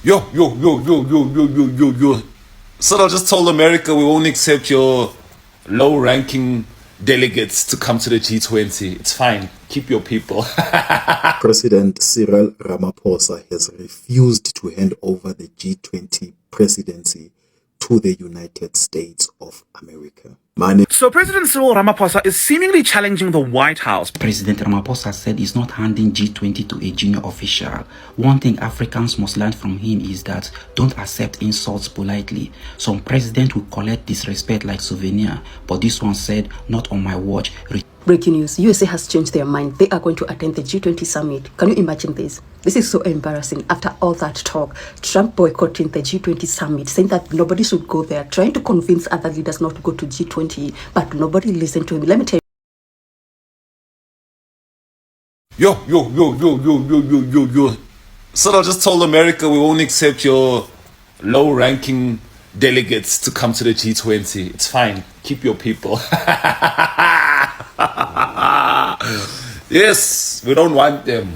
Yo. So I just told America we won't accept your low-ranking delegates to come to the G20. It's fine. Keep your people. President Cyril Ramaphosa has refused to hand over the G20 presidency to the United States of America. So President Cyril Ramaphosa is seemingly challenging the White House. President Ramaphosa said he's not handing G20 to a junior official. One thing Africans must learn from him is that don't accept insults politely. Some president will collect disrespect like souvenir, but this one said, not on my watch. Breaking news, USA has changed their mind. They are going to attend the G20 summit. Can you imagine this? This is so embarrassing. After all that talk, Trump boycotting the G20 summit, saying that nobody should go there, trying to convince other leaders not to go to G20, but nobody listened to him. Let me tell you. Yo. So I just told America we won't accept your low-ranking delegates to come to the G20. It's fine. Keep your people. Yes, we don't want them.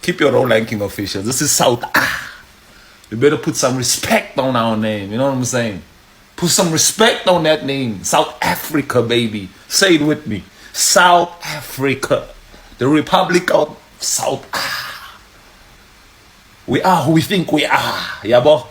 Keep your own ranking officials. This is South. We better put some respect on our name. You know what I'm saying? Put some respect on that name. South Africa, baby. Say it with me. South Africa. The Republic of South. We are who we think we are. Yabo.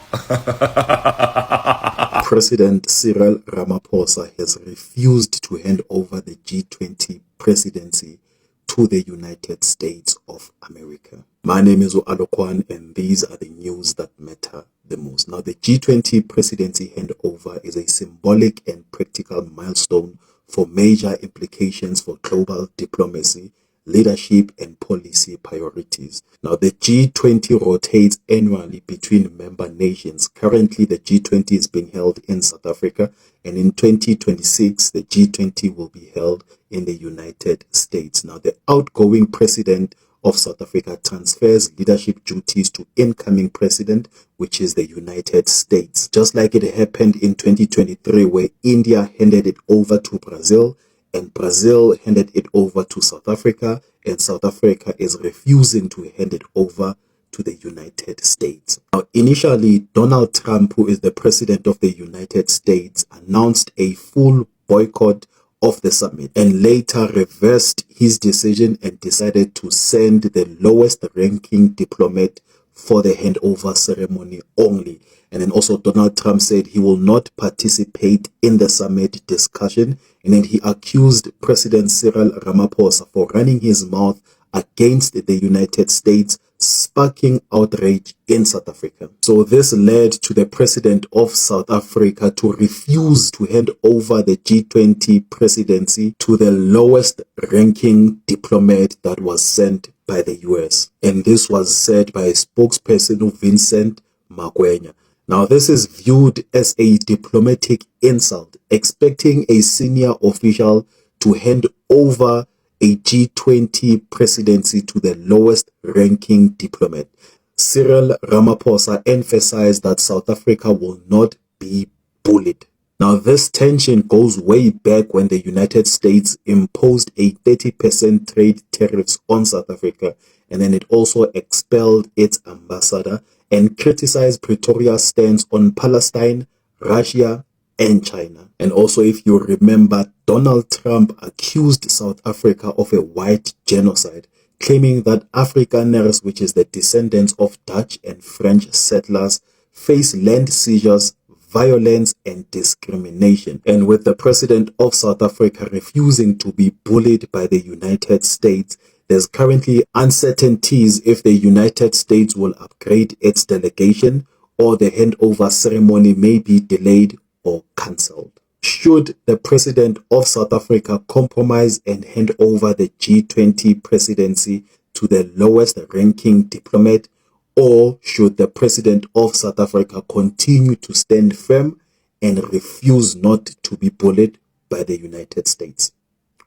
President Cyril Ramaphosa has refused to hand over the G20 presidency to the United States of America. My name is TĽòAMP, and these are the news that matter the most. Now, the G20 presidency handover is a symbolic and practical milestone for major implications for global diplomacy, leadership, and policy priorities. Now, the G20 rotates annually between member nations. Currently, the G20 is being held in South Africa, and in 2026, the G20 will be held in the United States. Now, the outgoing president of South Africa transfers leadership duties to incoming president, which is the United States. Just like it happened in 2023, where India handed it over to Brazil, and Brazil handed it over to South Africa, and South Africa is refusing to hand it over to the United States. Now, initially, Donald Trump, who is the president of the United States, announced a full boycott of the summit and later reversed his decision and decided to send the lowest ranking diplomat for the handover ceremony only. And then also Donald Trump said he will not participate in the summit discussion. And then he accused President Cyril Ramaphosa for running his mouth against the United States, sparking outrage in South Africa. So this led to the president of South Africa to refuse to hand over the G20 presidency to the lowest ranking diplomat that was sent by the US. And this was said by a spokesperson, Vincent Magwenya. Now, this is viewed as a diplomatic insult, expecting a senior official to hand over a G20 presidency to the lowest ranking diplomat. Cyril Ramaphosa emphasized that South Africa will not be bullied. Now, this tension goes way back when the United States imposed a 30% trade tariffs on South Africa, and then it also expelled its ambassador and criticized Pretoria's stance on Palestine, Russia, and China. And also, if you remember, Donald Trump accused South Africa of a white genocide, claiming that Afrikaners, which is the descendants of Dutch and French settlers, face land seizures, violence, and discrimination. And with the president of South Africa refusing to be bullied by the United States, there's currently uncertainties if the United States will upgrade its delegation or the handover ceremony may be delayed or cancelled. Should the president of South Africa compromise and hand over the G20 presidency to the lowest ranking diplomat, or should the president of South Africa continue to stand firm and refuse not to be bullied by the United States?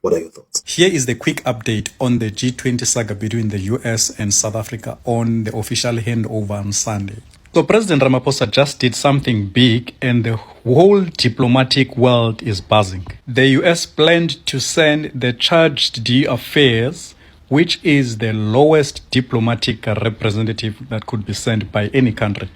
What are your thoughts? Here is the quick update on the G20 saga between the US and South Africa on the official handover on Sunday. So President Ramaphosa just did something big and the whole diplomatic world is buzzing. The US planned to send the chargé d'affaires which is the lowest diplomatic representative that could be sent by any country.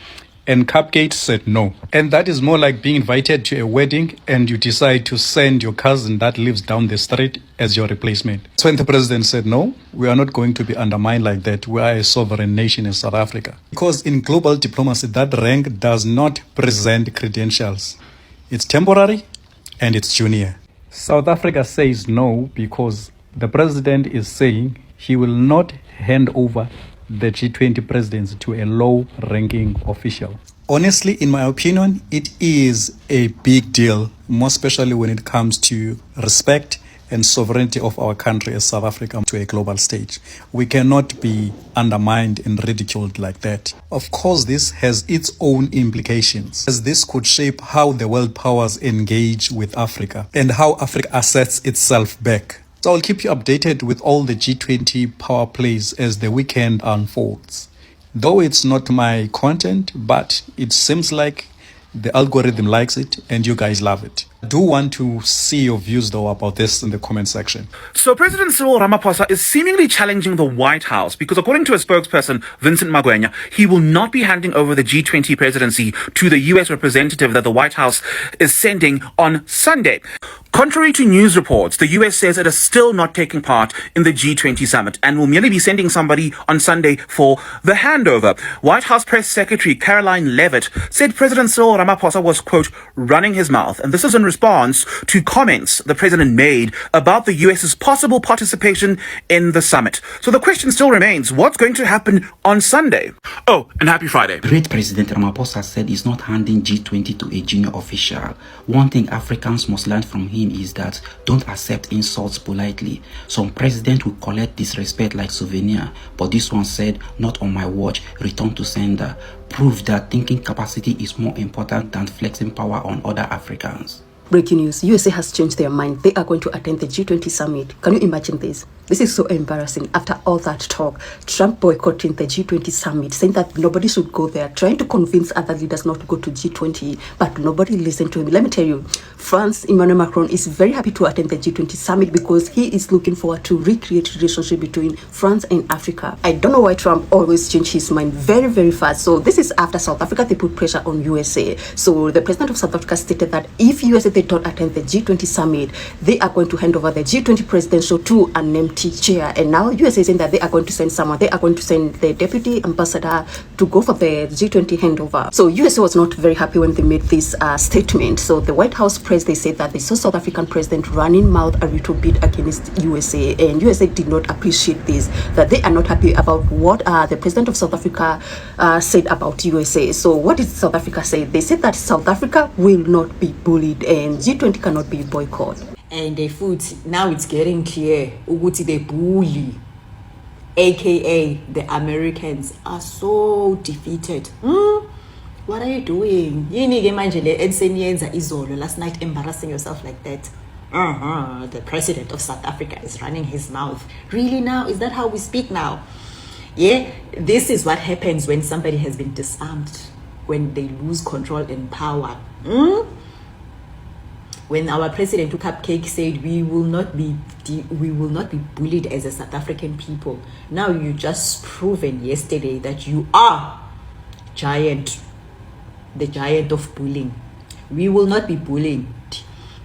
And Cupcake said no. And that is more like being invited to a wedding and you decide to send your cousin that lives down the street as your replacement. So when the president said no, we are not going to be undermined like that. We are a sovereign nation in South Africa. Because in global diplomacy, that rank does not present credentials. It's temporary and it's junior. South Africa says no because the president is saying he will not hand over the G20 presidency to a low-ranking official. Honestly, in my opinion, it is a big deal, more especially when it comes to respect and sovereignty of our country as South Africa to a global stage. We cannot be undermined and ridiculed like that. Of course, this has its own implications, as this could shape how the world powers engage with Africa and how Africa assets itself back. So I'll keep you updated with all the G20 power plays as the weekend unfolds. Though it's not my content, but it seems like the algorithm likes it and you guys love it. I do want to see your views though about this in the comment section. So President Cyril Ramaphosa is seemingly challenging the White House because according to a spokesperson, Vincent Magwenya, he will not be handing over the G20 presidency to the US representative that the White House is sending on Sunday. Contrary to news reports, the US says it is still not taking part in the G20 summit and will merely be sending somebody on Sunday for the handover. White House Press Secretary Caroline Levitt said President Cyril Ramaphosa was, quote, running his mouth. And this is in response to comments the president made about the US's possible participation in the summit. So the question still remains, what's going to happen on Sunday? Oh, and happy Friday. Great President Ramaphosa said he's not handing G20 to a junior official. One thing Africans must learn from him is that don't accept insults politely. Some president will collect disrespect like souvenir, but this one said, not on my watch, return to sender. Prove that thinking capacity is more important than flexing power on other Africans. Breaking news, USA has changed their mind. They are going to attend the G20 summit. Can you imagine this? This is so embarrassing. After all that talk, Trump boycotting the G20 summit, saying that nobody should go there, trying to convince other leaders not to go to G20, but nobody listened to him. Let me tell you, France, Emmanuel Macron is very happy to attend the G20 summit because he is looking forward to recreate relationship between France and Africa. I don't know why Trump always changes his mind very, very fast. So this is after South Africa, they put pressure on USA. So the president of South Africa stated that if USA they don't attend the G20 summit, they are going to hand over the G20 presidential to an empty chair. And now USA is saying that they are going to send someone. They are going to send the deputy ambassador to go for the G20 handover. So USA was not very happy when they made this statement. So the White House press, they said that they saw South African president running mouth a little bit against USA, and USA did not appreciate this, that they are not happy about what the president of South Africa said about USA. So what did South Africa say? They said that South Africa will not be bullied and G20 cannot be boycotted. And the food, now it's getting clear, ukuthi the bully, aka the Americans, are so defeated. What are you doing? Last night embarrassing yourself like that. The president of South Africa is running his mouth. Really now? Is that how we speak now? Yeah, this is what happens when somebody has been disarmed, when they lose control and power. When our president TĽආMP said we will not be bullied as a South African people. Now you just proven yesterday that you are giant, the giant of bullying. We will not be bullying.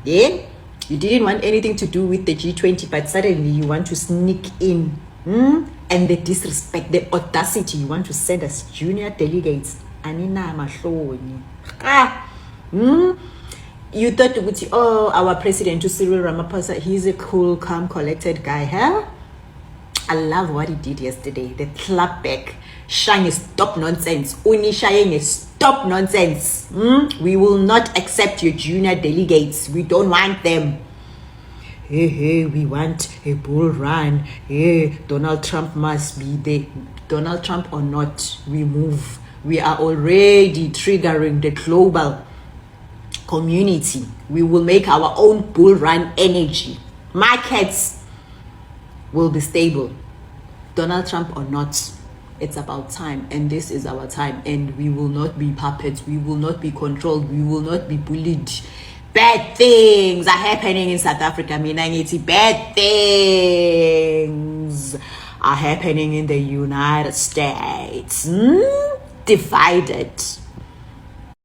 Yeah, you didn't want anything to do with the G20, but suddenly you want to sneak in, and the disrespect, the audacity, you want to send us junior delegates. Anina mahloni. You thought, oh, our president, Cyril Ramaphosa, he's a cool, calm, collected guy, huh? I love what he did yesterday. The clap back. Shine stop nonsense. Unishaye stop nonsense. We will not accept your junior delegates. We don't want them. Hey, we want a bull run. Hey, Donald Trump must be there. Donald Trump or not, we move. We are already triggering the global community. We will make our own bull run energy. Markets will be stable. Donald Trump or not, it's about time, and this is our time, and we will not be puppets. We will not be controlled. We will not be bullied. Bad things are happening in South Africa. Bad things. elections are happening in the United States. Divided.